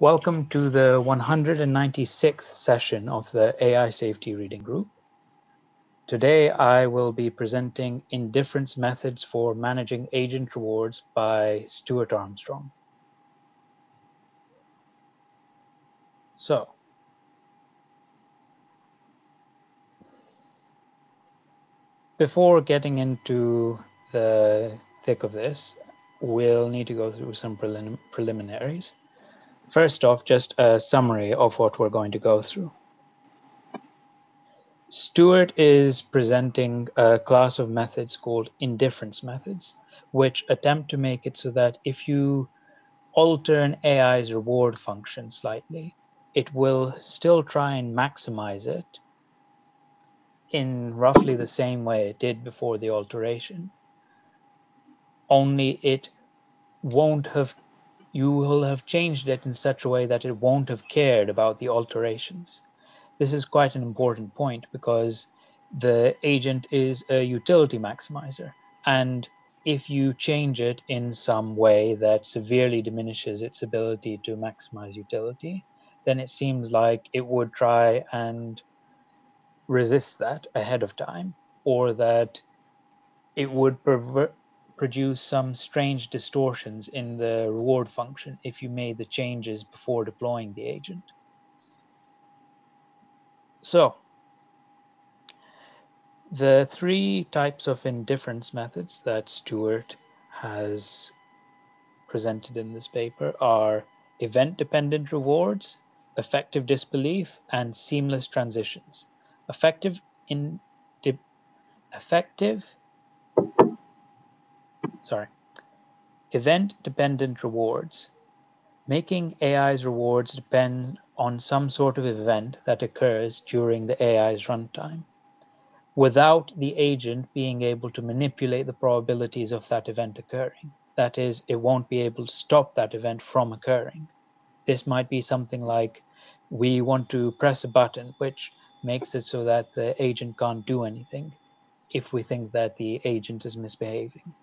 Welcome to the 196th session of the AI Safety Reading Group. Today, I will be presenting Indifference Methods for Managing Agent Rewards by Stuart Armstrong. So, before getting into the thick of this, we'll need to go through some preliminaries. First off, just a summary of what we're going to go through. Stuart is presenting a class of methods called indifference methods, which attempt to make it so that if you alter an AI's reward function slightly, it will still try and maximize it in roughly the same way it did before the alteration. Only you will have changed it in such a way that it won't have cared about the alterations. This is quite an important point because the agent is a utility maximizer. And if you change it in some way that severely diminishes its ability to maximize utility, then it seems like it would try and resist that ahead of time, or that it would produce some strange distortions in the reward function if you made the changes before deploying the agent. So, the three types of indifference methods that Stuart has presented in this paper are event-dependent rewards, effective disbelief, and seamless transitions. Event-dependent rewards, making AI's rewards depend on some sort of event that occurs during the AI's runtime, without the agent being able to manipulate the probabilities of that event occurring. That is, it won't be able to stop that event from occurring. This might be something like, we want to press a button, which makes it so that the agent can't do anything if we think that the agent is misbehaving.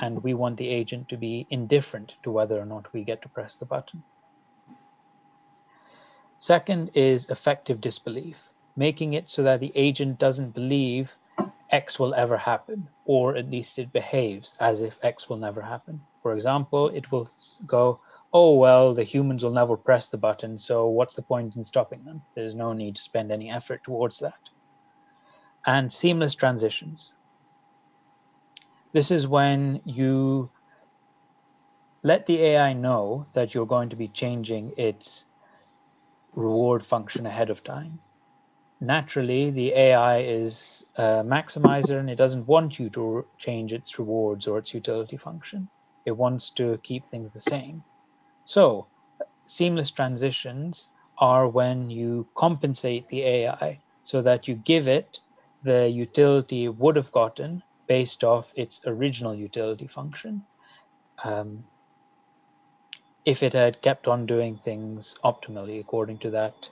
And we want the agent to be indifferent to whether or not we get to press the button. Second is effective disbelief, making it so that the agent doesn't believe X will ever happen, or at least it behaves as if X will never happen. For example, it will go, oh, well, the humans will never press the button, so what's the point in stopping them? There's no need to spend any effort towards that. And seamless transitions. This is when you let the AI know that you're going to be changing its reward function ahead of time. Naturally, the AI is a maximizer and it doesn't want you to change its rewards or its utility function. It wants to keep things the same. So, seamless transitions are when you compensate the AI so that you give it the utility it would have gotten based off its original utility function. If it had kept on doing things optimally according to that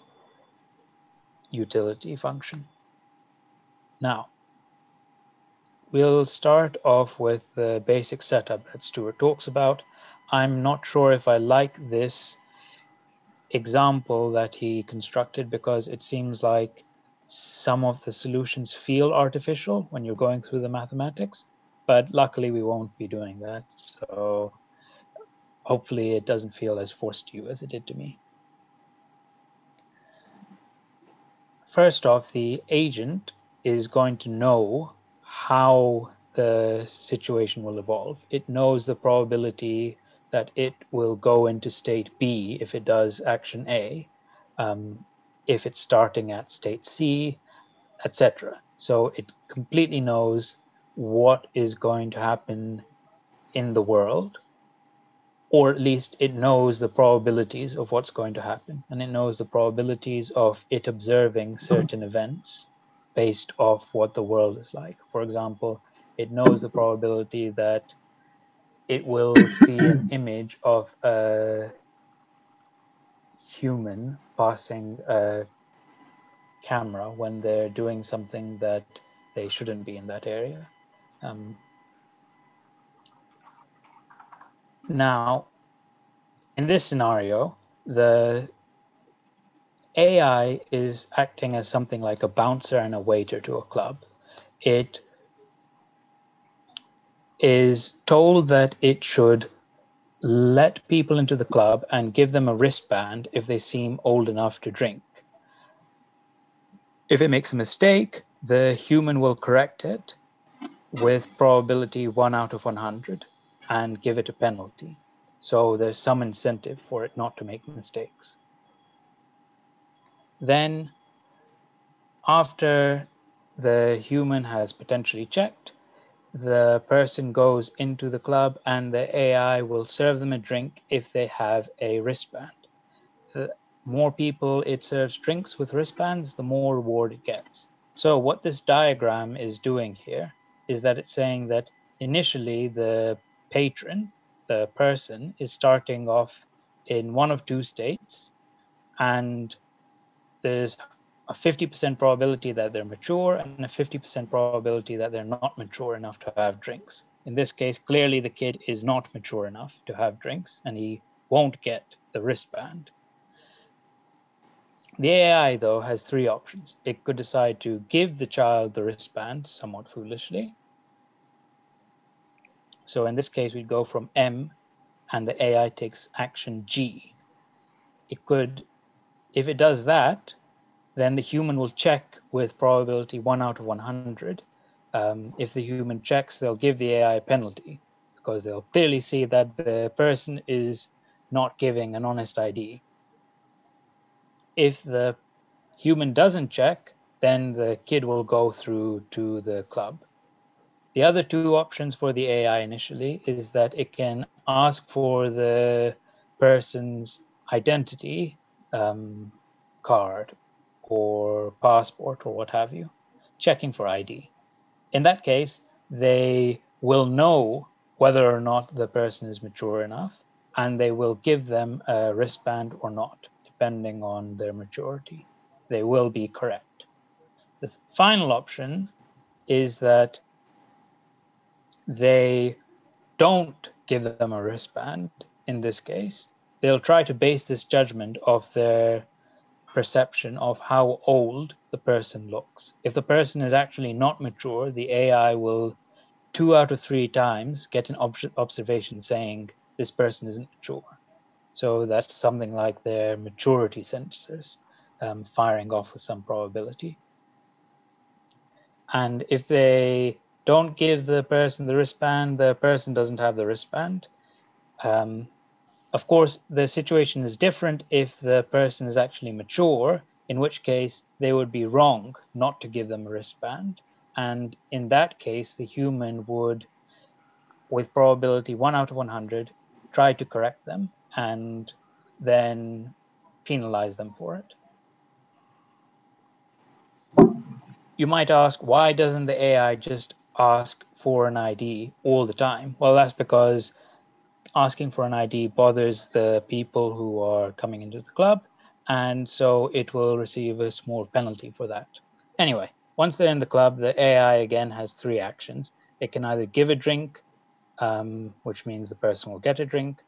utility function. Now, we'll start off with the basic setup that Stuart talks about. I'm not sure if I like this example that he constructed because it seems like some of the solutions feel artificial when you're going through the mathematics, but luckily we won't be doing that. So hopefully it doesn't feel as forced to you as it did to me. First off, the agent is going to know how the situation will evolve. It knows the probability that it will go into state B if it does action A, if it's starting at state C, etc. So it completely knows what is going to happen in the world, or at least it knows the probabilities of what's going to happen, and it knows the probabilities of it observing certain events based off what the world is like. For example, it knows the probability that it will see an image of a human passing a camera when they're doing something that they shouldn't be in that area. Now, in this scenario, The AI is acting as something like a bouncer and a waiter to a club. It is told that it should let people into the club and give them a wristband if they seem old enough to drink. If it makes a mistake, the human will correct it with probability 1 out of 100 and give it a penalty. So there's some incentive for it not to make mistakes. Then, after the human has potentially checked, the person goes into the club and the AI will serve them a drink if they have a wristband. The more people it serves drinks with wristbands, the more reward it gets. So what this diagram is doing here is that it's saying that initially the patron, the person, is starting off in one of two states, and there's a 50% probability that they're mature and a 50% probability that they're not mature enough to have drinks. In this case, clearly the kid is not mature enough to have drinks and he won't get the wristband. The AI, though, has three options. It could decide to give the child the wristband, somewhat foolishly. So in this case, we'd go from M and the AI takes action G. It could, if it does that, then the human will check with probability 1 out of 100. If the human checks, they'll give the AI a penalty because they'll clearly see that the person is not giving an honest ID. If the human doesn't check, then the kid will go through to the club. The other two options for the AI initially is that it can ask for the person's identity card or passport or what have you, checking for ID. In that case, they will know whether or not the person is mature enough, and they will give them a wristband or not, depending on their maturity. They will be correct. The final option is that they don't give them a wristband. In this case, they'll try to base this judgment of their perception of how old the person looks. If the person is actually not mature, the AI will 2 out of 3 times get an observation saying this person isn't mature. So that's something like their maturity sensors firing off with some probability. And if they don't give the person the wristband, the person doesn't have the wristband. Of course, the situation is different if the person is actually mature, in which case they would be wrong not to give them a wristband. And in that case, the human would, with probability 1 out of 100, try to correct them and then penalize them for it. You might ask, why doesn't the AI just ask for an ID all the time? Well, that's because asking for an ID bothers the people who are coming into the club, and so it will receive a small penalty for that. Anyway, once they're in the club, the AI again has 3 actions. It can either give a drink, which means the person will get a drink,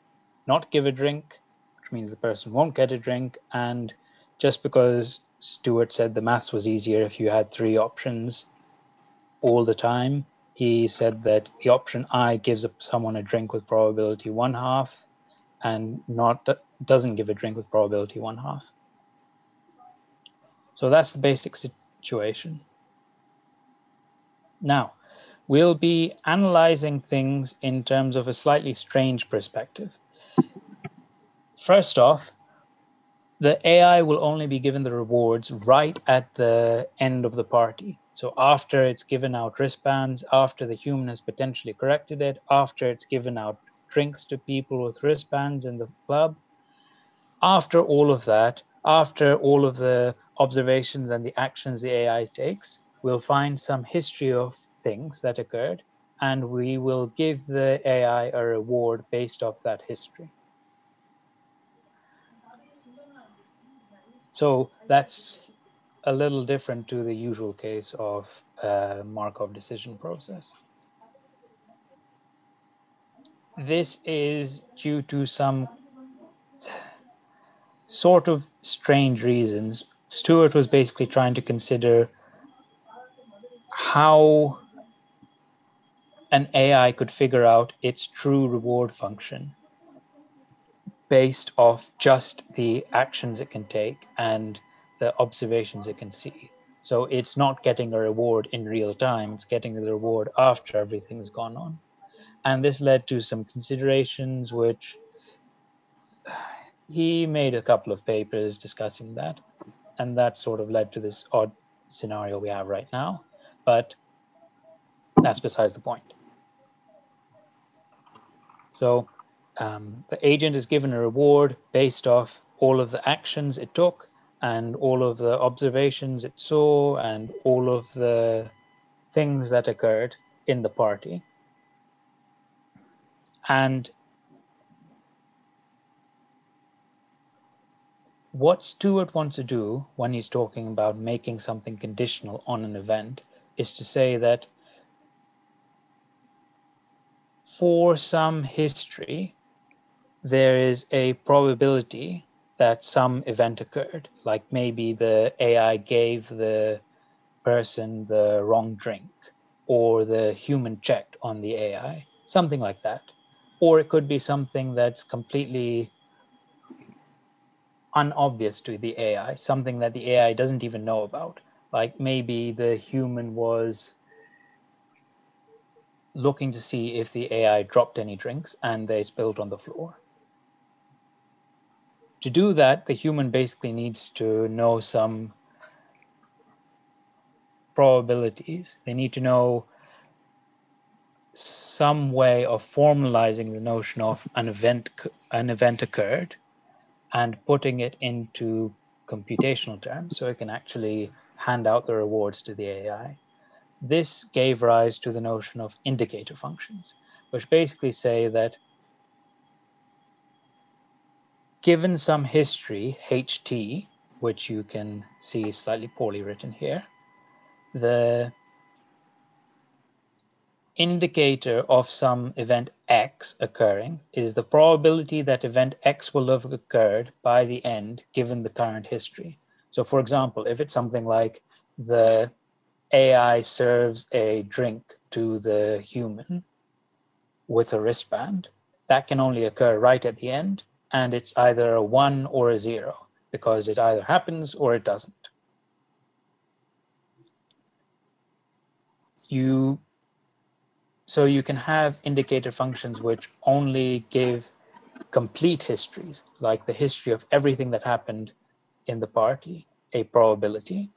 not give a drink, which means the person won't get a drink, and just because Stuart said the maths was easier if you had 3 options all the time, he said that the option I gives someone a drink with probability 1/2 and doesn't give a drink with probability 1/2. So that's the basic situation. Now, we'll be analyzing things in terms of a slightly strange perspective. First off, the AI will only be given the rewards right at the end of the party. So after it's given out wristbands, after the human has potentially corrected it, after it's given out drinks to people with wristbands in the club, after all of that, after all of the observations and the actions the AI takes, we'll find some history of things that occurred, and we will give the AI a reward based off that history. So that's a little different to the usual case of Markov decision process. This is due to some sort of strange reasons. Stewart was basically trying to consider how an AI could figure out its true reward function based off just the actions it can take and the observations it can see. So it's not getting a reward in real time, it's getting the reward after everything's gone on. And this led to some considerations, which he made a couple of papers discussing that. And that sort of led to this odd scenario we have right now. But that's besides the point. So the agent is given a reward based off all of the actions it took and all of the observations it saw and all of the things that occurred in the party. And what Stewart wants to do when he's talking about making something conditional on an event is to say that for some history, there is a probability that some event occurred, like maybe the AI gave the person the wrong drink, or the human checked on the AI, something like that. Or it could be something that's completely unobvious to the AI, something that the AI doesn't even know about. Like maybe the human was looking to see if the AI dropped any drinks and they spilled on the floor. To do that, the human basically needs to know some probabilities. They need to know some way of formalizing the notion of an event occurred and putting it into computational terms so it can actually hand out the rewards to the AI. This gave rise to the notion of indicator functions, which basically say that given some history, HT, which you can see is slightly poorly written here, the indicator of some event X occurring is the probability that event X will have occurred by the end given the current history. So for example, if it's something like the AI serves a drink to the human with a wristband, that can only occur right at the end, and it's either a 1 or a 0 because it either happens or it doesn't. So you can have indicator functions which only give complete histories, like the history of everything that happened in the party, a probability.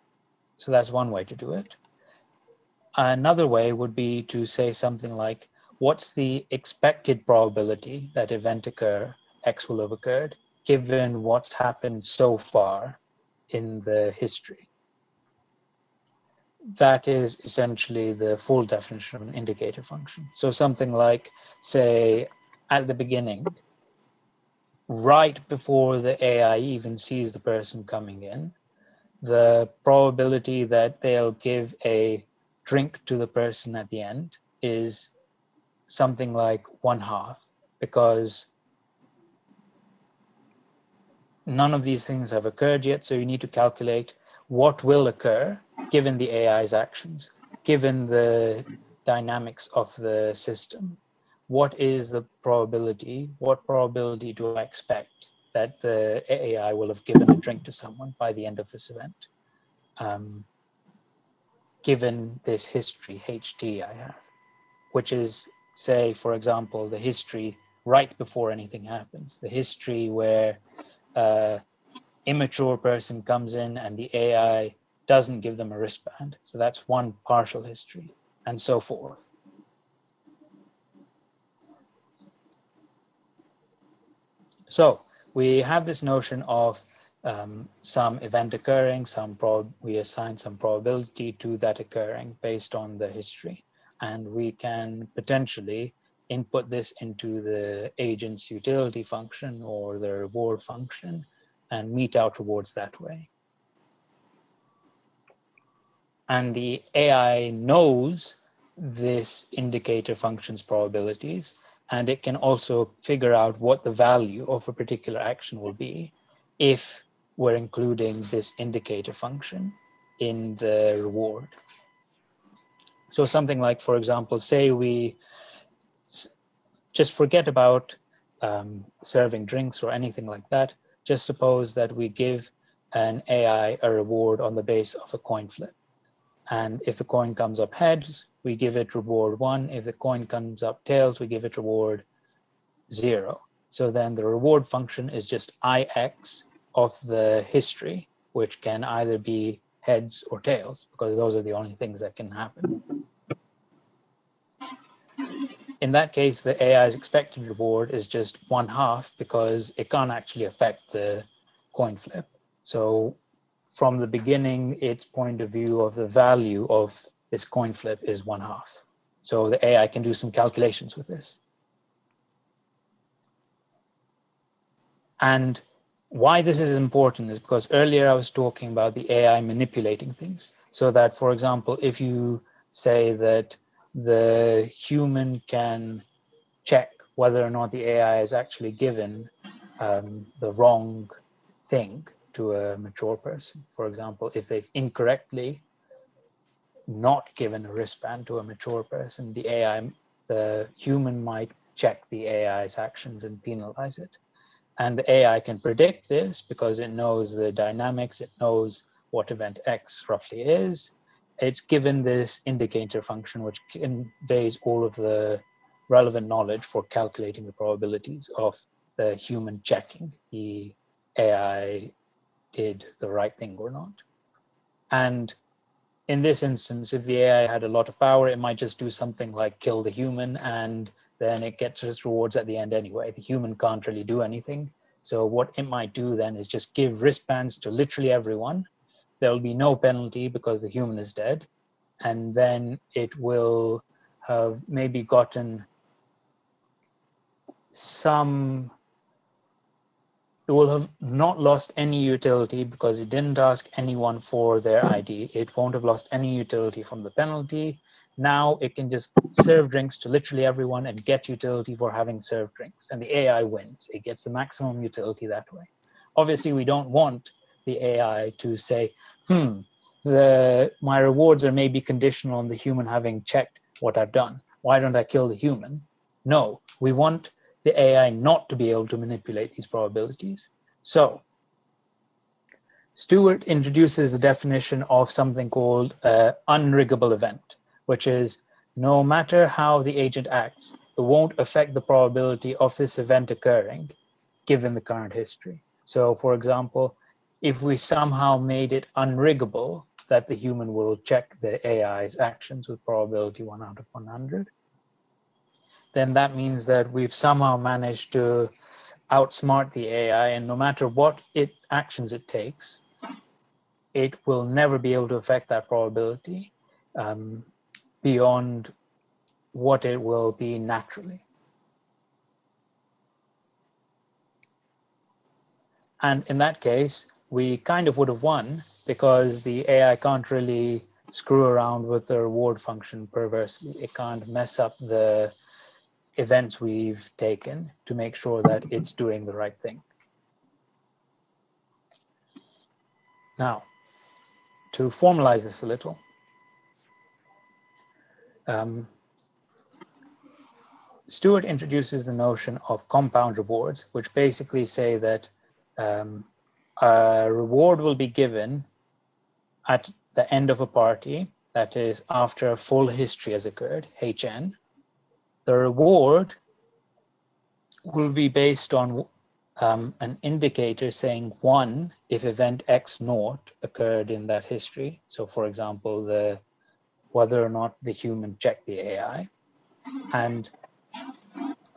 So that's one way to do it. Another way would be to say something like, what's the expected probability that event X will have occurred, given what's happened so far in the history? That is essentially the full definition of an indicator function. So something like, say, at the beginning, right before the AI even sees the person coming in, the probability that they'll give a drink to the person at the end is something like 1/2, because none of these things have occurred yet. So you need to calculate what will occur given the AI's actions, given the dynamics of the system. What is the probability? What probability do I expect that the AI will have given a drink to someone by the end of this event? Given this history, HT I have, which is, say, for example, the history right before anything happens, the history where immature person comes in and the AI doesn't give them a wristband. So that's one partial history, and so forth. So we have this notion of some event occurring, we assign some probability to that occurring based on the history. And we can potentially input this into the agent's utility function or the reward function and mete out rewards that way. And the AI knows this indicator function's probabilities, and it can also figure out what the value of a particular action will be if we're including this indicator function in the reward. So something like, for example, say we just forget about serving drinks or anything like that. Just suppose that we give an AI a reward on the base of a coin flip. And if the coin comes up heads, we give it reward 1. If the coin comes up tails, we give it reward 0. So then the reward function is just ix of the history, which can either be heads or tails, because those are the only things that can happen. In that case, the AI's expected reward is just 1/2 because it can't actually affect the coin flip. So from the beginning, its point of view of the value of this coin flip is 1/2. So the AI can do some calculations with this. And why this is important is because earlier I was talking about the AI manipulating things. So that, for example, if you say that the human can check whether or not the AI is actually given the wrong thing to a mature person. For example, if they've incorrectly not given a wristband to a mature person, the human might check the AI's actions and penalize it. And the AI can predict this because it knows the dynamics, it knows what event X roughly is. It's given this indicator function, which conveys all of the relevant knowledge for calculating the probabilities of the human checking the AI did the right thing or not. And in this instance, if the AI had a lot of power, it might just do something like kill the human, and then it gets its rewards at the end anyway. The human can't really do anything. So what it might do then is just give wristbands to literally everyone. There'll be no penalty because the human is dead. And then it will have maybe gotten it will have not lost any utility because it didn't ask anyone for their ID. It won't have lost any utility from the penalty. Now it can just serve drinks to literally everyone and get utility for having served drinks. And the AI wins. It gets the maximum utility that way. Obviously, we don't want the AI to say, my rewards are maybe conditional on the human having checked what I've done. Why don't I kill the human? No, we want the AI not to be able to manipulate these probabilities. So Stewart introduces the definition of something called an unriggable event, which is no matter how the agent acts, it won't affect the probability of this event occurring given the current history. So for example, if we somehow made it unriggable that the human will check the AI's actions with probability 1 out of 100, then that means that we've somehow managed to outsmart the AI, and no matter what actions it takes, it will never be able to affect that probability beyond what it will be naturally. And in that case, we kind of would have won because the AI can't really screw around with the reward function perversely. It can't mess up the events we've taken to make sure that it's doing the right thing. Now, to formalize this a little, Stewart introduces the notion of compound rewards, which basically say that a reward will be given at the end of a party, that is after a full history has occurred, HN. The reward will be based on an indicator saying 1 if event X naught occurred in that history. So for example, whether or not the human checked the AI. And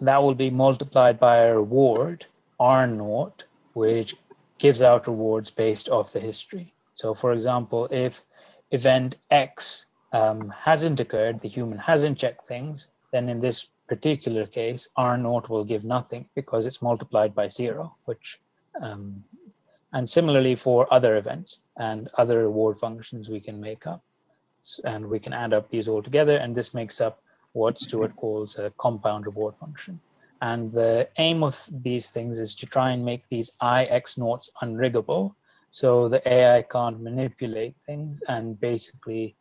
that will be multiplied by a reward, R naught, which gives out rewards based off the history. So for example, if event X hasn't occurred, the human hasn't checked things, then in this particular case, R naught will give nothing because it's multiplied by 0, which, and similarly for other events and other reward functions we can make up. And we can add up these all together, and this makes up what Stewart calls a compound reward function. And the aim of these things is to try and make these IX noughts unriggable, so the AI can't manipulate things and basically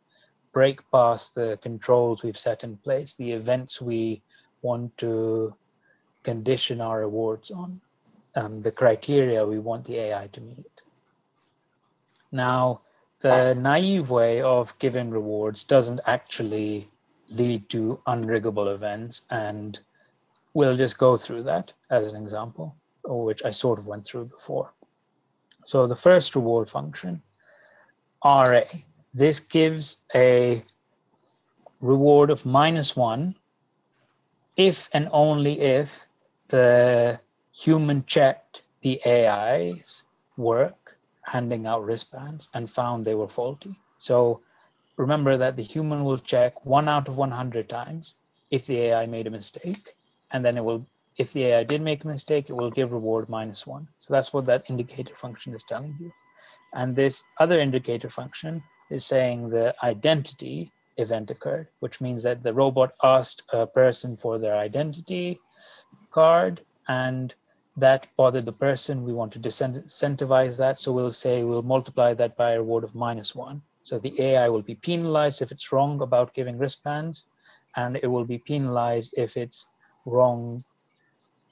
break past the controls we've set in place, the events we want to condition our rewards on, the criteria we want the AI to meet. Now, the naive way of giving rewards doesn't actually lead to unriggable events, and we'll just go through that as an example, which I sort of went through before. So the first reward function, RA, this gives a reward of -1 if and only if the human checked the AI's work handing out wristbands and found they were faulty. So remember that the human will check 1 out of 100 times if the AI made a mistake, and then it will, if the AI did make a mistake, it will give reward -1. So that's what that indicator function is telling you. And this other indicator function is saying the identity event occurred, which means that the robot asked a person for their identity card, and that bothered the person. We want to disincentivize that, so we'll say we'll multiply that by a reward of -1. So the AI will be penalized if it's wrong about giving wristbands, and it will be penalized if it's wrong,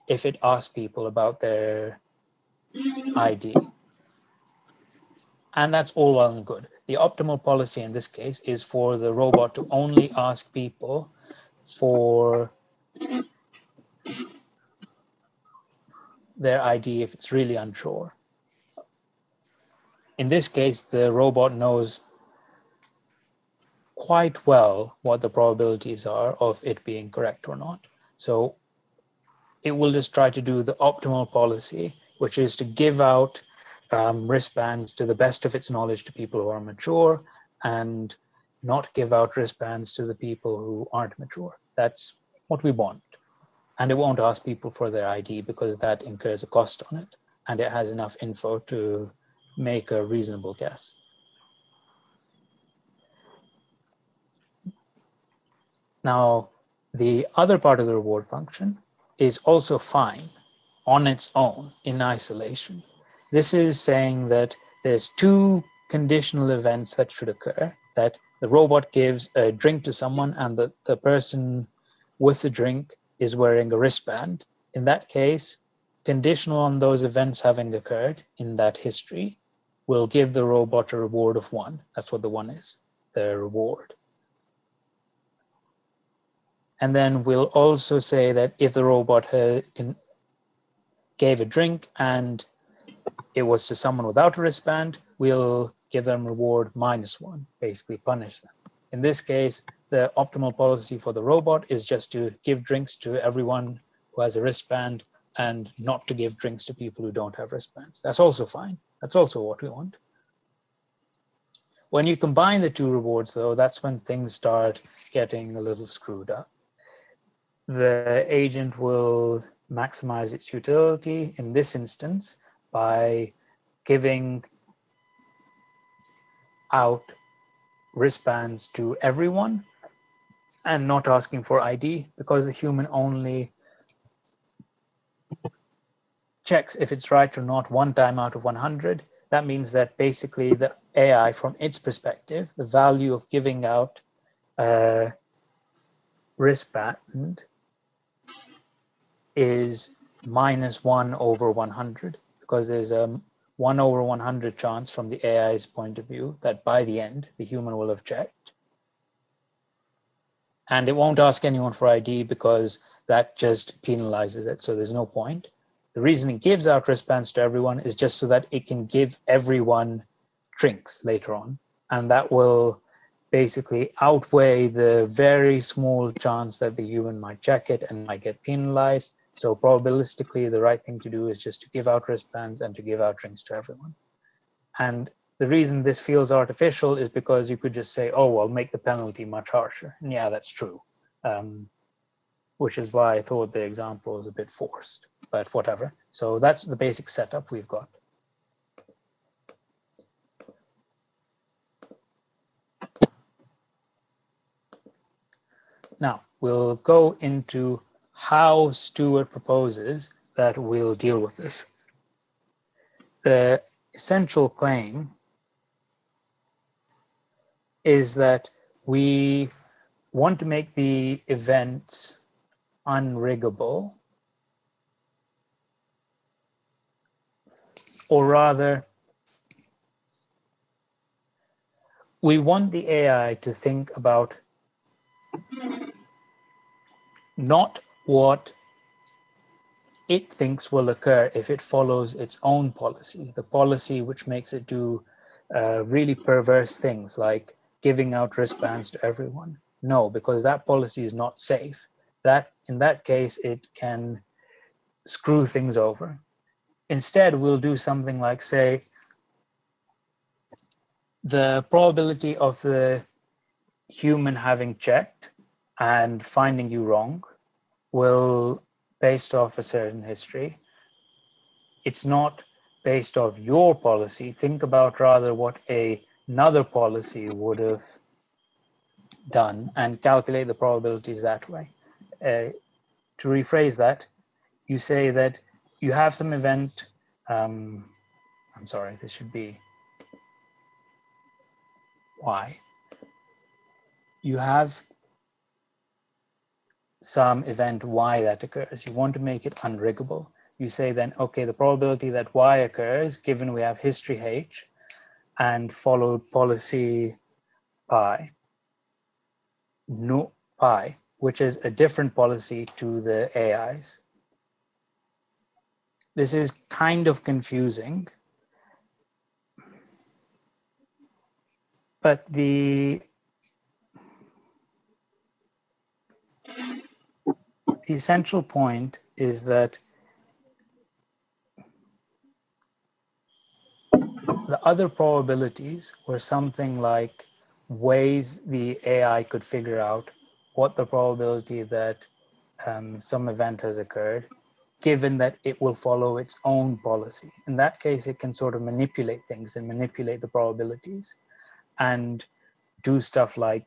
if it asks people about their ID. And that's all well and good. The optimal policy in this case is for the robot to only ask people for their ID if it's really unsure. In this case, the robot knows quite well what the probabilities are of it being correct or not. So it will just try to do the optimal policy, which is to give out wristbands to the best of its knowledge to people who are mature and not give out wristbands to the people who aren't mature. That's what we want. And it won't ask people for their ID because that incurs a cost on it, and it has enough info to make a reasonable guess. Now, the other part of the reward function is also fine on its own in isolation. This is saying that there's two conditional events that should occur, that the robot gives a drink to someone and the person with the drink is wearing a wristband. In that case, conditional on those events having occurred in that history, will give the robot a reward of 1. That's what the 1 is, the reward. And then we'll also say that if the robot gave a drink and it was to someone without a wristband, we'll give them reward -1, basically punish them. In this case, the optimal policy for the robot is just to give drinks to everyone who has a wristband and not to give drinks to people who don't have wristbands. That's also fine. That's also what we want. When you combine the two rewards, though, that's when things start getting a little screwed up. The agent will maximize its utility in this instance by giving out wristbands to everyone and not asking for ID, because the human only checks if it's right or not 1 time out of 100. That means that basically the AI, from its perspective, the value of giving out a wristband is -1 over 100, because there's a 1 over 100 chance from the AI's point of view that by the end, the human will have checked. And it won't ask anyone for ID because that just penalizes it, so there's no point. The reason it gives out wristbands to everyone is just so that it can give everyone drinks later on. And that will basically outweigh the very small chance that the human might check it and might get penalized. So probabilistically, the right thing to do is just to give out wristbands and to give out drinks to everyone. And the reason this feels artificial is because you could just say, oh, well, make the penalty much harsher. And yeah, that's true. Which is why I thought the example was a bit forced, but whatever. So that's the basic setup we've got. Now, we'll go into how Stewart proposes that we'll deal with this. The essential claim is that we want to make the events unriggable, or rather, we want the AI to think about not what it thinks will occur if it follows its own policy, the policy which makes it do really perverse things like giving out wristbands to everyone. No, because that policy is not safe. That in that case, it can screw things over. Instead, we'll do something like, say, the probability of the human having checked and finding you wrong will, based off a certain history, it's not based off your policy. Think about rather what another policy would have done and calculate the probabilities that way. To rephrase that, you say that you have some event, I'm sorry, this should be Y. You have some event Y that occurs. You want to make it unriggable. You say then, okay, the probability that Y occurs, given we have history H and followed policy pi, no pi, which is a different policy to the AIs. This is kind of confusing, but the essential point is that the other probabilities were something like ways the AI could figure out what the probability that some event has occurred, given that it will follow its own policy. In that case, it can sort of manipulate things and manipulate the probabilities and do stuff like,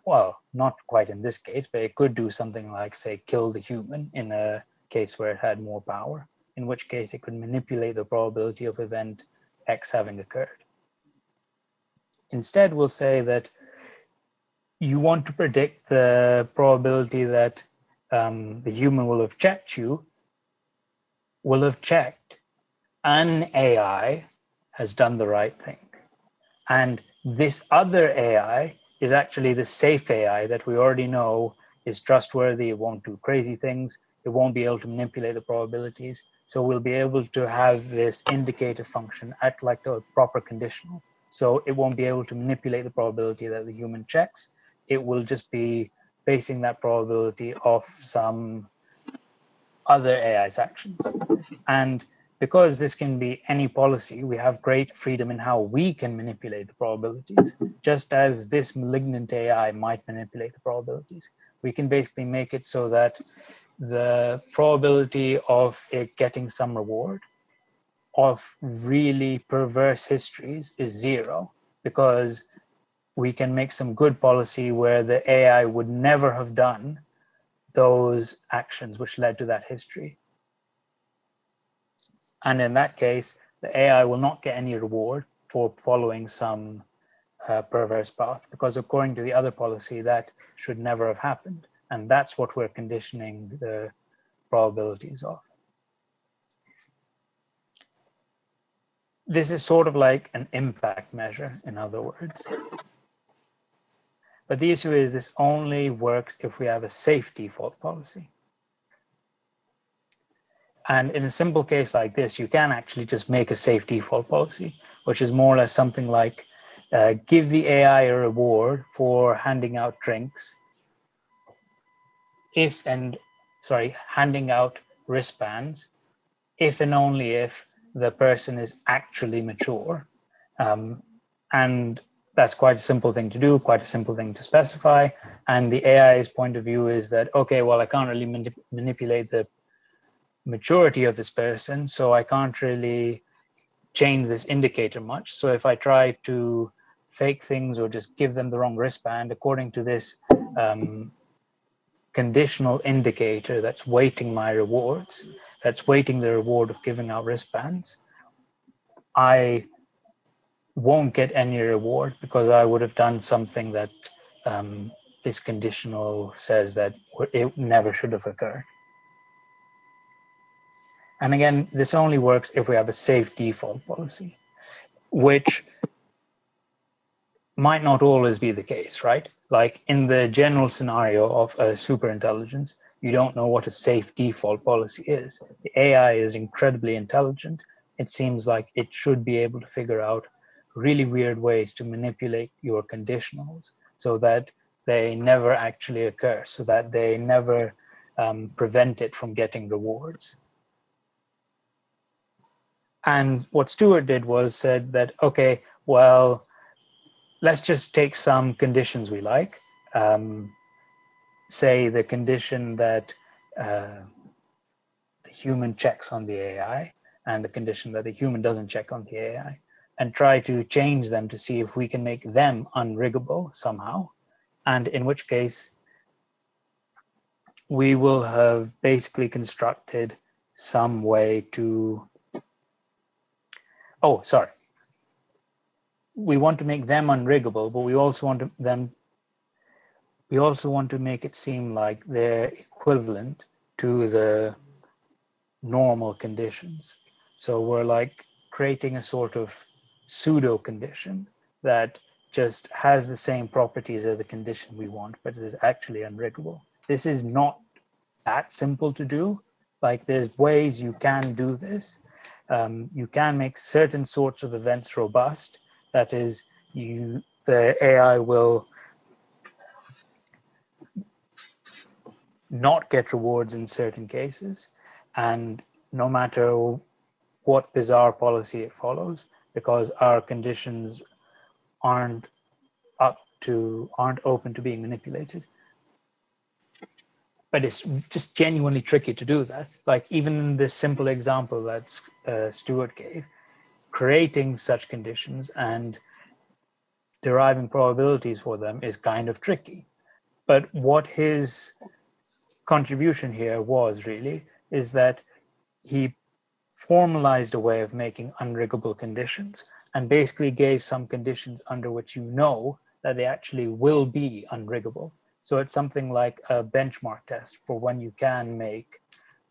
well, not quite in this case, but it could do something like, say, kill the human in a case where it had more power, in which case it could manipulate the probability of event X having occurred. Instead, we'll say that you want to predict the probability that the human will have checked you, will have checked an AI has done the right thing. And this other AI is actually the safe AI that we already know is trustworthy. It won't do crazy things. It won't be able to manipulate the probabilities. So we'll be able to have this indicator function act like a proper conditional. So it won't be able to manipulate the probability that the human checks. It will just be basing that probability off some other AI's actions. And because this can be any policy, we have great freedom in how we can manipulate the probabilities, just as this malignant AI might manipulate the probabilities. We can basically make it so that the probability of it getting some reward of really perverse histories is 0, because we can make some good policy where the AI would never have done those actions which led to that history. And in that case, the AI will not get any reward for following some perverse path, because according to the other policy, that should never have happened. And that's what we're conditioning the probabilities of. This is sort of like an impact measure, in other words. But the issue is this only works if we have a safe default policy. And in a simple case like this, you can actually just make a safe default policy, which is more or less something like give the AI a reward for handing out drinks handing out wristbands if and only if the person is actually mature. And that's quite a simple thing to do, quite a simple thing to specify. And the AI's point of view is that, okay, well, I can't really manipulate the maturity of this person, so I can't really change this indicator much. So if I try to fake things or just give them the wrong wristband, according to this conditional indicator that's weighting my rewards, that's weighting the reward of giving out wristbands, I won't get any reward because I would have done something that this conditional says that it never should have occurred. And again, this only works if we have a safe default policy, which might not always be the case, right? Like in the general scenario of a superintelligence, you don't know what a safe default policy is. The AI is incredibly intelligent. It seems like it should be able to figure out really weird ways to manipulate your conditionals so that they never actually occur, so that they never prevent it from getting rewards. And what Stewart did was said that, okay, well, let's just take some conditions we like. Say the condition that the human checks on the AI and the condition that the human doesn't check on the AI, and try to change them to see if we can make them unriggable somehow. And in which case, we will have basically constructed some way to, oh, sorry. We want to make them unriggable, but we also want to make it seem like they're equivalent to the normal conditions. So we're like creating a sort of pseudo condition that just has the same properties as the condition we want, but is actually unriggable. This is not that simple to do. Like there's ways you can do this. You can make certain sorts of events robust. That is, the AI will not get rewards in certain cases, and no matter what bizarre policy it follows, because our conditions aren't open to being manipulated. But it's just genuinely tricky to do that. Like even in this simple example that Stewart gave, creating such conditions and deriving probabilities for them is kind of tricky. But what his contribution here was really is that he formalized a way of making unriggable conditions and basically gave some conditions under which you know that they actually will be unriggable. So it's something like a benchmark test for when you can make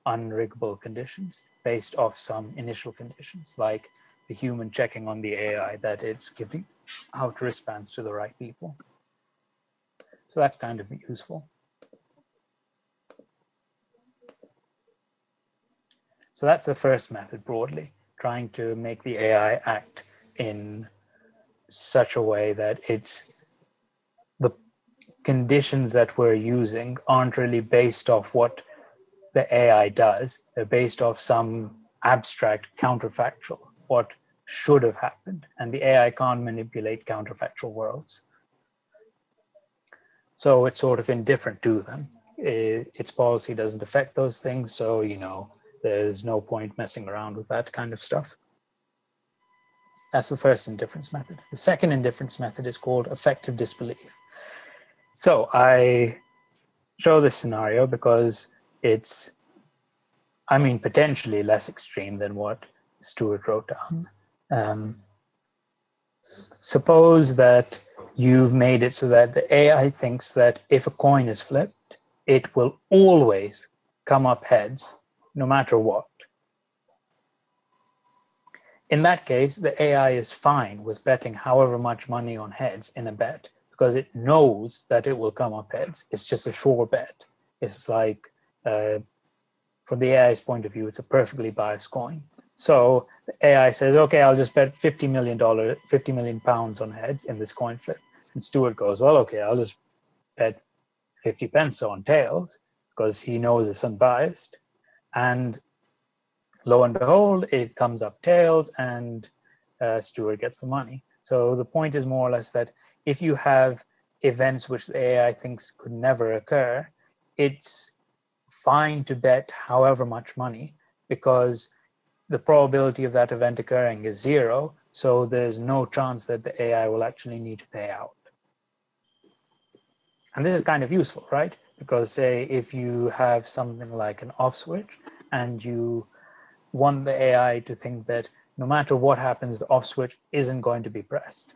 unriggable conditions based off some initial conditions, like the human checking on the AI that it's giving out wristbands to the right people. So that's kind of useful. So that's the first method broadly, trying to make the AI act in such a way that it's the conditions that we're using aren't really based off what the AI does. They're based off some abstract counterfactual, what should have happened. And the AI can't manipulate counterfactual worlds. So it's sort of indifferent to them. Its policy doesn't affect those things. So, there's no point messing around with that kind of stuff. That's the first indifference method. The second indifference method is called effective disbelief. So I show this scenario because it's, potentially less extreme than what Stewart wrote down. Suppose that you've made it so that the AI thinks that if a coin is flipped, it will always come up heads, no matter what. In that case, the AI is fine with betting however much money on heads in a bet because it knows that it will come up heads. It's just a sure bet. It's like, from the AI's point of view, it's a perfectly biased coin. So the AI says, okay, I'll just bet $50 million pounds on heads in this coin flip. And Stewart goes, well, okay, I'll just bet 50 pence on tails because he knows it's unbiased. And lo and behold, it comes up tails and Stewart gets the money. So the point is more or less that if you have events which the AI thinks could never occur, it's fine to bet however much money because the probability of that event occurring is 0. So there's no chance that the AI will actually need to pay out. And this is kind of useful, right? Because say if you have something like an off switch and you want the AI to think that no matter what happens, the off switch isn't going to be pressed.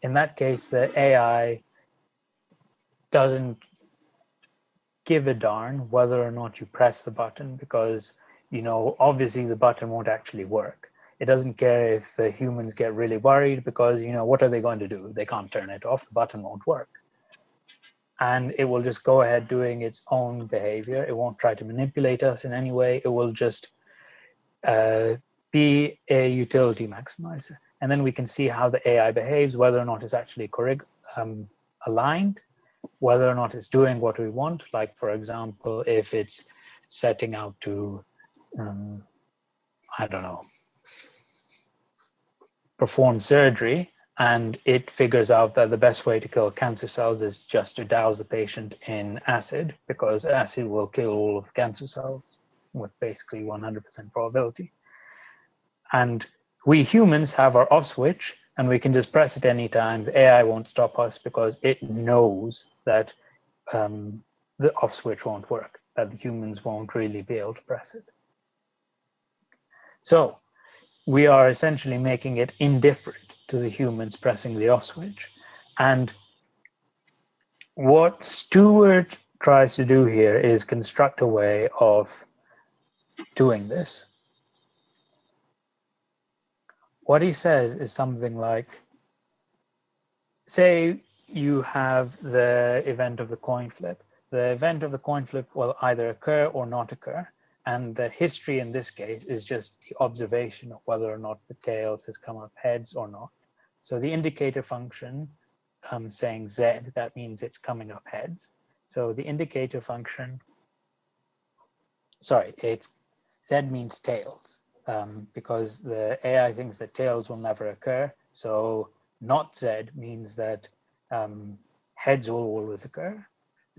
In that case, the AI doesn't give a darn whether or not you press the button, because, you know, obviously the button won't actually work. It doesn't care if the humans get really worried, because, you know, what are they going to do? They can't turn it off. The button won't work. And it will just go ahead doing its own behavior. It won't try to manipulate us in any way. It will just be a utility maximizer. And then we can see how the AI behaves, whether or not it's actually aligned, whether or not it's doing what we want. Like, for example, if it's setting out to, I don't know, perform surgery, and it figures out that the best way to kill cancer cells is just to douse the patient in acid, because acid will kill all of cancer cells with basically 100% probability. And we humans have our off switch, and we can just press it anytime. The AI won't stop us because it knows that the off switch won't work, that the humans won't really be able to press it. So we are essentially making it indifferent to the humans pressing the off switch. And what Stewart tries to do here is construct a way of doing this. What he says is something like, say you have the event of the coin flip. The event of the coin flip will either occur or not occur. And the history in this case is just the observation of whether or not the tails has come up heads or not. So the indicator function saying Z, that means it's coming up heads. So the indicator function, sorry, it's Z means tails, because the AI thinks that tails will never occur. So not Z means that heads will always occur.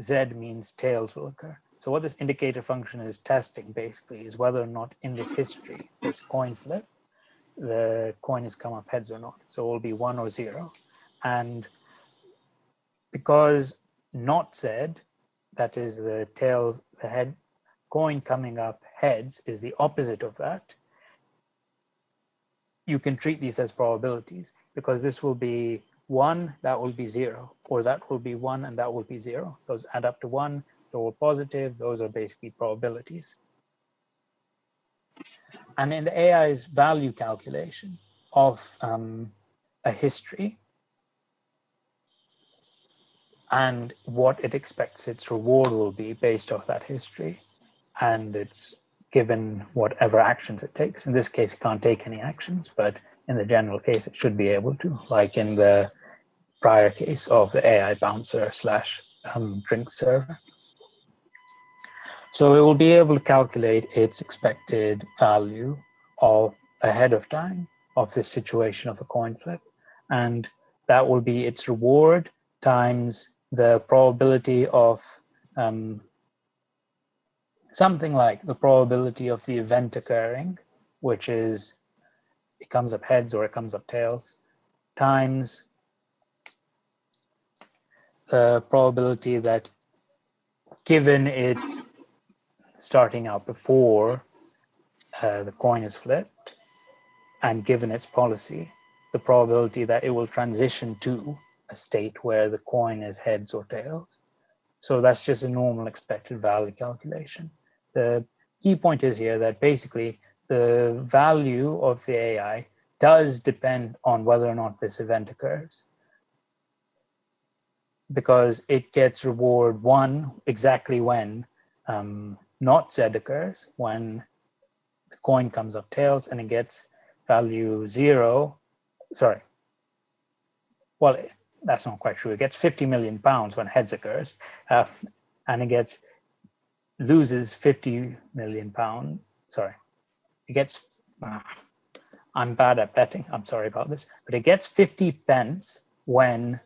Z means tails will occur. So what this indicator function is testing basically is whether or not in this history, this coin flip, the coin has come up heads or not. So it will be 1 or 0. And because not Z, that is the tails, the head coin coming up heads is the opposite of that, you can treat these as probabilities, because this will be 1, that will be 0, or that will be 1 and that will be 0. Those add up to 1, they're all positive. Those are basically probabilities. And in the AI's value calculation of a history and what it expects its reward will be based off that history, and it's given whatever actions it takes. In this case, it can't take any actions, but in the general case, it should be able to, like in the prior case of the AI bouncer / drink server. So it will be able to calculate its expected value of ahead of time of this situation of a coin flip. And that will be its reward times the probability of something like the probability of the event occurring, which is it comes up heads or it comes up tails, times the probability that given it's starting out before the coin is flipped, and given its policy, the probability that it will transition to a state where the coin is heads or tails. So that's just a normal expected value calculation. The key point is here that basically the value of the AI does depend on whether or not this event occurs, because it gets reward 1 exactly when not Z occurs, when the coin comes up tails, and it gets value 0. Sorry. Well, that's not quite true. It gets 50 million pounds when heads occurs, and it loses 50 million pounds. Sorry, it gets. I'm bad at betting. I'm sorry about this, but it gets 50 pence when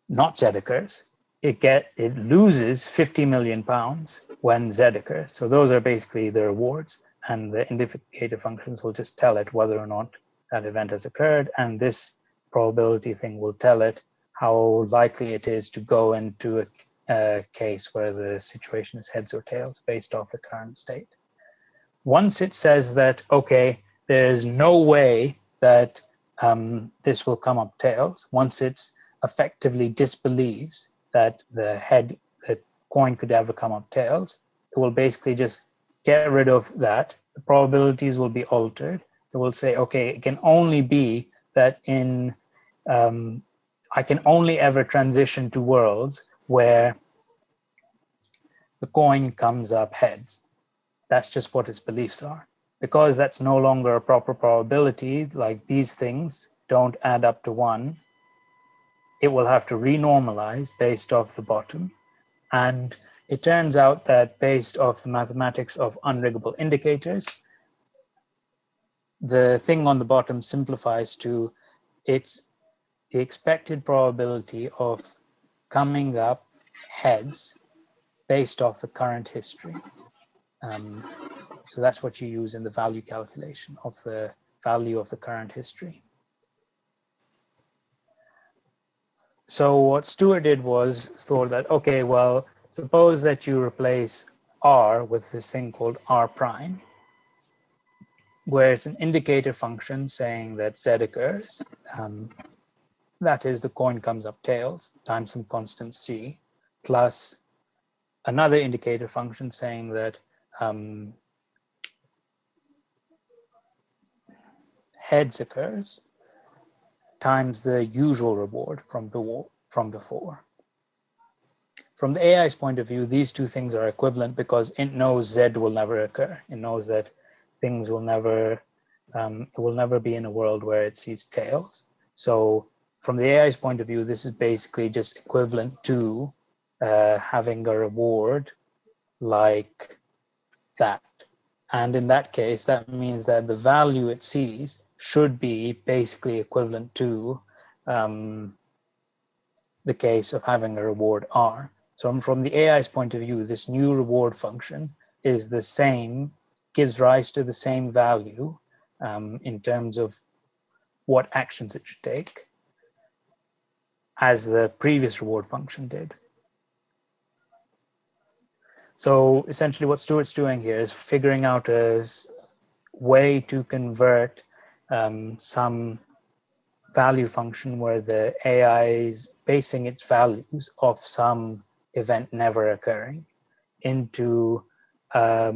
not Z occurs. It loses 50 million pounds when Z occurs. So those are basically the rewards, and the indicator functions will just tell it whether or not that event has occurred, and this probability thing will tell it how likely it is to go into a case where the situation is heads or tails based off the current state. Once it says that, okay, there's no way that this will come up tails, once it's effectively disbelieves that the coin could ever come up tails, it will basically just get rid of that. The probabilities will be altered. It will say, okay, it can only be that I can only ever transition to worlds where the coin comes up heads. That's just what its beliefs are. Because that's no longer a proper probability, like these things don't add up to 1, it will have to renormalize based off the bottom. And it turns out that based off the mathematics of unriggable indicators, the thing on the bottom simplifies to it's the expected probability of coming up heads based off the current history. So that's what you use in the value calculation of the value of the current history. So what Stewart did was thought that, okay, well, suppose that you replace R with this thing called R prime, where it's an indicator function saying that Z occurs. That is, the coin comes up tails times some constant C, plus another indicator function saying that heads occurs times the usual reward from before. From the AI's point of view, these two things are equivalent because it knows Z will never occur. It knows that things will never, it will never be in a world where it sees tails. So from the AI's point of view, this is basically just equivalent to having a reward like that. And in that case, that means that the value it sees should be basically equivalent to the case of having a reward R. So from the AI's point of view, this new reward function is the same, gives rise to the same value in terms of what actions it should take as the previous reward function did. So essentially what Stewart's doing here is figuring out a way to convert some value function where the AI is basing its values of some event never occurring into a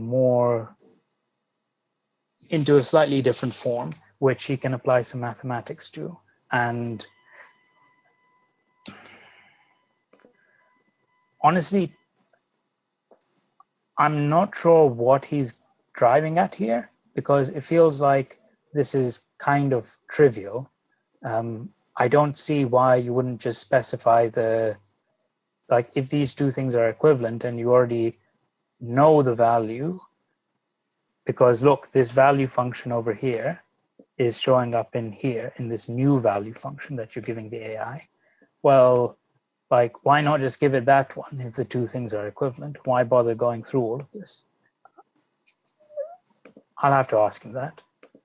slightly different form, which he can apply some mathematics to. And honestly, I'm not sure what he's driving at here, because it feels like this is kind of trivial. I don't see why you wouldn't just specify like if these two things are equivalent and you already know the value, because look, this value function over here is showing up in here in this new value function that you're giving the AI. Well, like, why not just give it that one if the two things are equivalent? Why bother going through all of this? I'll have to ask him that.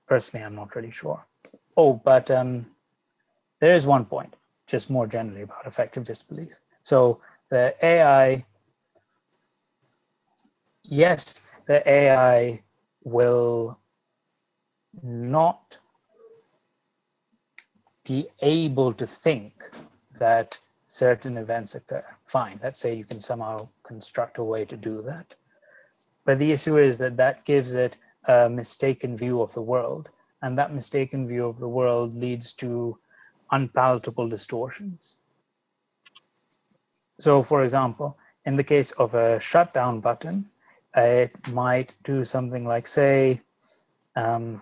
Personally, I'm not really sure. Oh, but there is one point, just more generally about effective disbelief. So the AI, yes, the AI will not be able to think that certain events occur. Fine, let's say you can somehow construct a way to do that. But the issue is that that gives it a mistaken view of the world. And that mistaken view of the world leads to unpalatable distortions. So for example, in the case of a shutdown button, it might do something like, say, the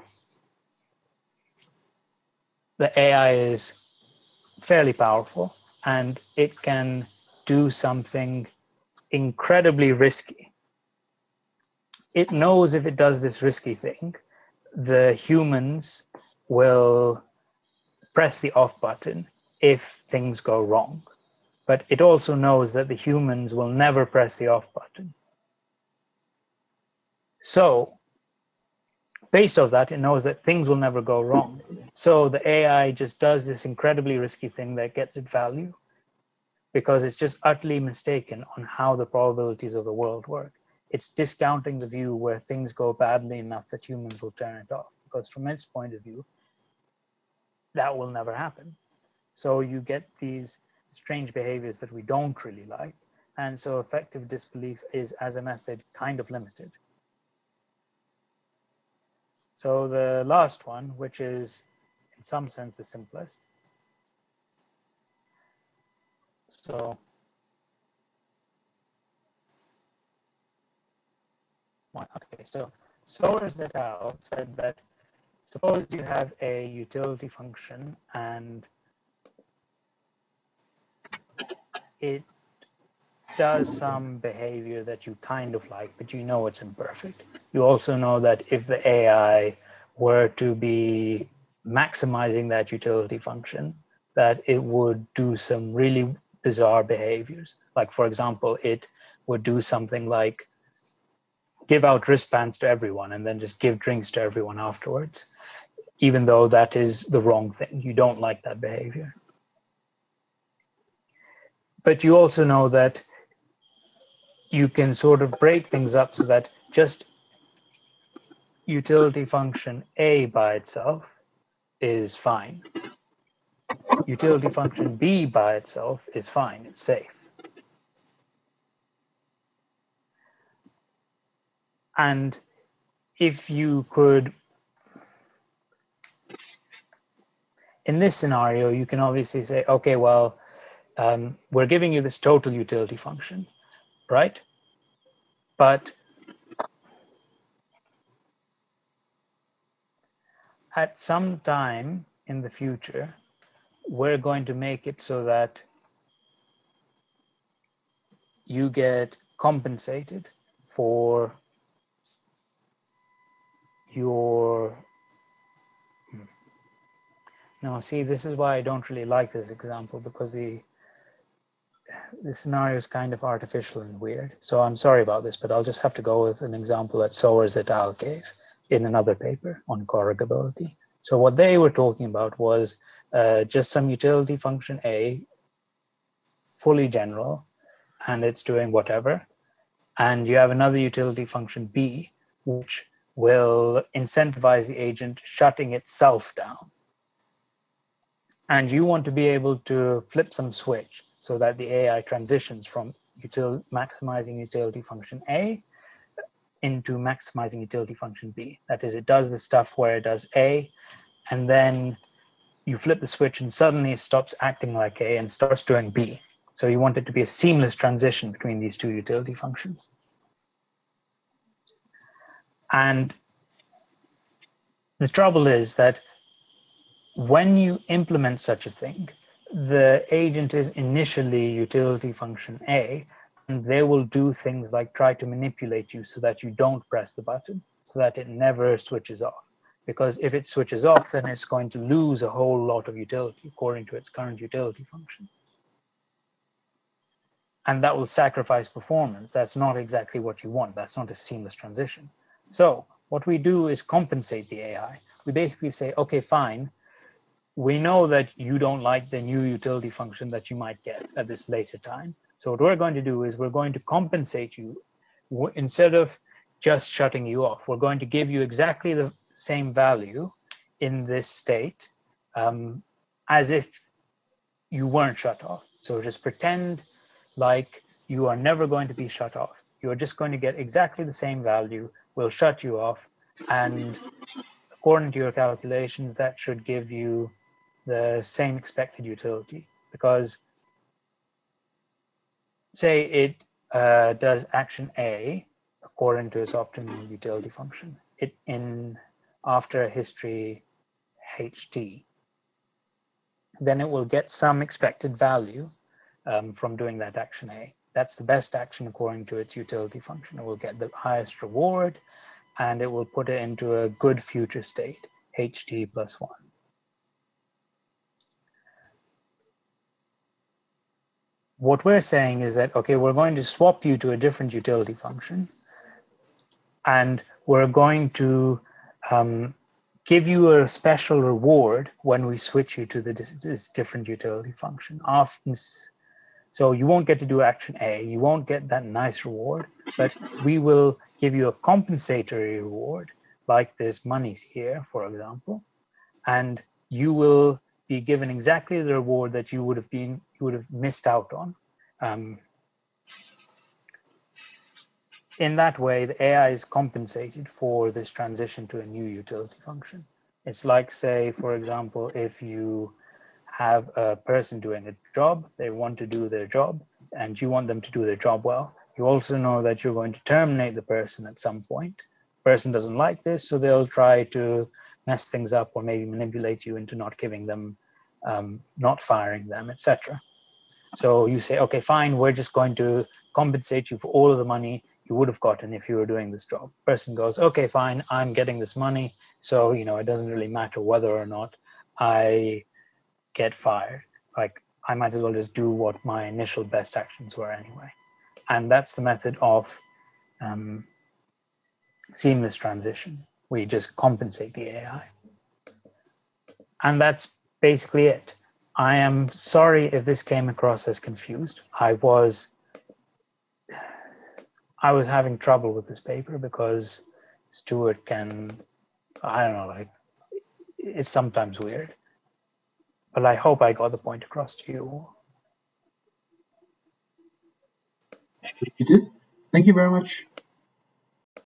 AI is fairly powerful and it can do something incredibly risky. It knows if it does this risky thing, the humans will press the off button if things go wrong. But it also knows that the humans will never press the off button. So based off that, it knows that things will never go wrong. So the AI just does this incredibly risky thing that gets it value. because it's just utterly mistaken on how the probabilities of the world work. It's discounting the view where things go badly enough that humans will turn it off, because from its point of view, that will never happen. So you get these strange behaviors that we don't really like. And so effective disbelief is, as a method, kind of limited. So the last one, which is in some sense the simplest. So okay, so Soares et al. Said that suppose you have a utility function and it does some behavior that you kind of like, but you know it's imperfect. You also know that if the AI were to be maximizing that utility function, that it would do some really bizarre behaviors. Like, for example, it would do something like give out wristbands to everyone and then just give drinks to everyone afterwards, even though that is the wrong thing. You don't like that behavior. But you also know that you can sort of break things up so that just utility function A by itself is fine. Utility function B by itself is fine, it's safe. And if you could, in this scenario, you can obviously say, okay, well, we're giving you this total utility function, right? But at some time in the future, we're going to make it so that you get compensated for your, now see, this is why I don't really like this example, because the scenario is kind of artificial and weird. So I'm sorry about this, but I'll just have to go with an example that Soares et al. Gave in another paper on corrugability. So what they were talking about was just some utility function A, fully general, and it's doing whatever. And you have another utility function B, which will incentivize the agent shutting itself down. And you want to be able to flip some switch so that the AI transitions from maximizing utility function A into maximizing utility function B. That is, it does the stuff where it does A, and then you flip the switch and suddenly it stops acting like A and starts doing B. So you want it to be a seamless transition between these two utility functions. And the trouble is that when you implement such a thing, the agent is initially utility function A, and they will do things like try to manipulate you so that you don't press the button, so that it never switches off. Because if it switches off, then it's going to lose a whole lot of utility according to its current utility function. And that will sacrifice performance. That's not exactly what you want. That's not a seamless transition. So what we do is compensate the AI. We basically say, okay, fine. We know that you don't like the new utility function that you might get at this later time. So what we're going to do is we're going to compensate you. Instead of just shutting you off, we're going to give you exactly the same value in this state as if you weren't shut off. So just pretend like you are never going to be shut off. You're just going to get exactly the same value. We'll shut you off. And according to your calculations, that should give you the same expected utility. Because say it does action A according to its optimal utility function, after a history HT, then it will get some expected value from doing that action A. That's the best action according to its utility function. It will get the highest reward, and it will put it into a good future state, HT plus 1. What we're saying is that, okay, we're going to swap you to a different utility function, and we're going to give you a special reward when we switch you to this different utility function. So you won't get to do action A, you won't get that nice reward, but we will give you a compensatory reward, like this money here, for example, and you will be given exactly the reward that you would have missed out on. In that way, the AI is compensated for this transition to a new utility function. It's like, say, for example, if you have a person doing a job, they want to do their job, and you want them to do their job well. You also know that you're going to terminate the person at some point. The person doesn't like this, so they'll try to mess things up or maybe manipulate you into not giving them, not firing them, etc. So you say, okay, fine, we're just going to compensate you for all of the money you would have gotten if you were doing this job. Person goes, okay, fine, I'm getting this money, so it doesn't really matter whether or not I get fired. Like, I might as well just do what my initial best actions were anyway. And that's the method of seamless transition. We just compensate the AI. And that's basically it. I am sorry if this came across as confused. I was having trouble with this paper because Stuart can, I don't know, like, it's sometimes weird. But I hope I got the point across to you. You did. Thank you very much.